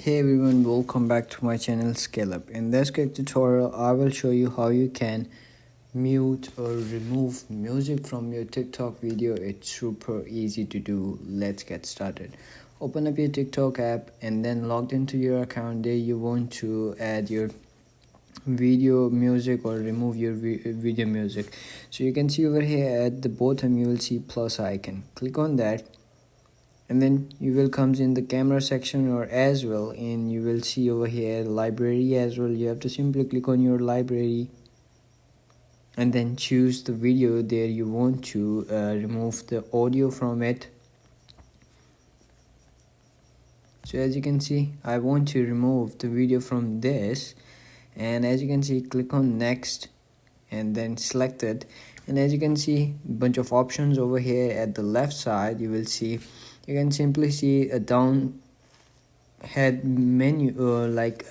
Hey everyone, welcome back to my channel Scale Up. In this quick tutorial, I will show you how you can mute or remove music from your TikTok video. It's super easy to do. Let's get started. Open up your TikTok app and then logged into your account. There you want to add your video music or remove your video music. So you can see over here at the bottom you will see plus icon. Click on that and then you will comes in the camera section or as well, and you will see over here library as well. You have to simply click on your library and then choose the video there you want to remove the audio from it. So as you can see, I want to remove the video from this, and as you can see, click on next and then select it. And as you can see, bunch of options over here at the left side. You will see, you can simply see a down head menu or like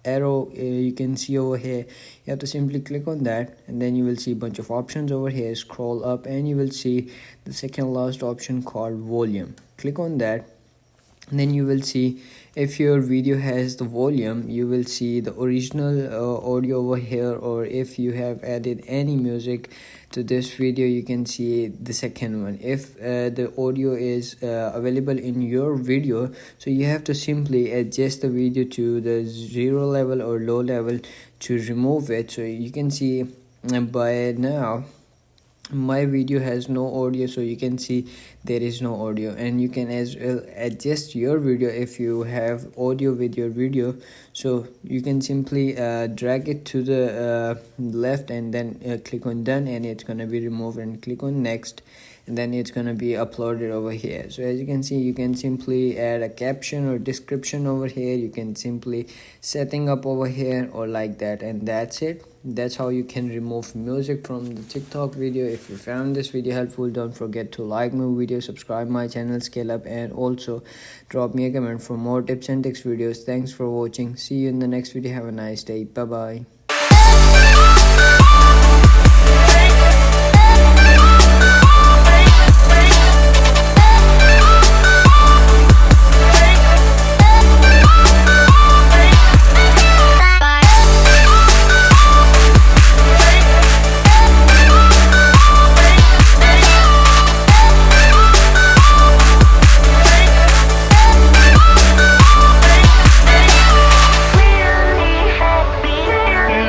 arrow. You can see over here, you have to simply click on that, and then you will see a bunch of options over here. Scroll up and you will see the second last option called volume. Click on that, and then you will see if your video has the volume, you will see the original audio over here, or if you have added any music to this video, you can see the second one. If the audio is available in your video, so you have to simply adjust the video to the 0 level or low level to remove it. So you can see by now my video has no audio, so you can see there is no audio. And you can as well adjust your video if you have audio with your video. So you can simply drag it to the left and then click on done, and it's gonna be removed, and click on next, and then it's gonna be uploaded over here. So as you can see, you can simply add a caption or description over here. You can simply setting up over here or like that, and that's it. That's how you can remove music from the TikTok video. If you found this video helpful, don't forget to like my video, subscribe my channel Scale Up, and also drop me a comment for more tips and tricks videos. Thanks for watching. See you in the next video. Have a nice day. Bye bye.